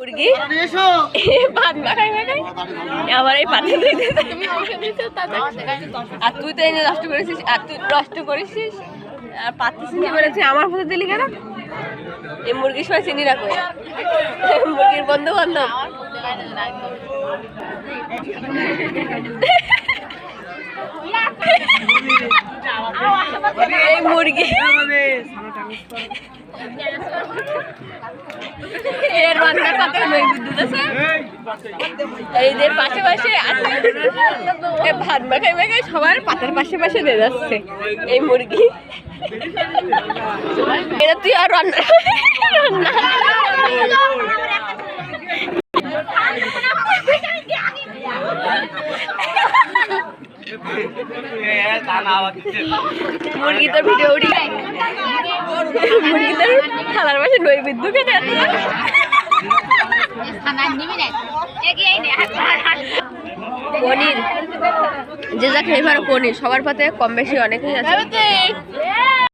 মুরগি ভাত মাখাই মাখাই আমার এই পাতে আর তুই তো এনে নষ্ট করেছিস আর তুই নষ্ট করেছিস আর পাতে চিনি করেছিস আমার পাতে দিলি কেন? এই মুরগির সবাই চিনি রাখো, মুরগির বন্ধু বান্ধব। এই মুরগি এর রান্নার পাতে নই বিদ্যুৎ আছে, এইদের পাশে পাশে ভাত মাখাই মাখাই সবার পাতার পাশে পাশে দিয়ে যাচ্ছে এই মুরগি। এটা তুই আর রান্না মুরগি তোর ভিডিও উঠি, মুরগি তোর থালার পাশে নই বিদ্যুৎ কেটে পনির যে যা খেয়ে পারো পনির সবার পাতে কম বেশি অনেকেই আছে।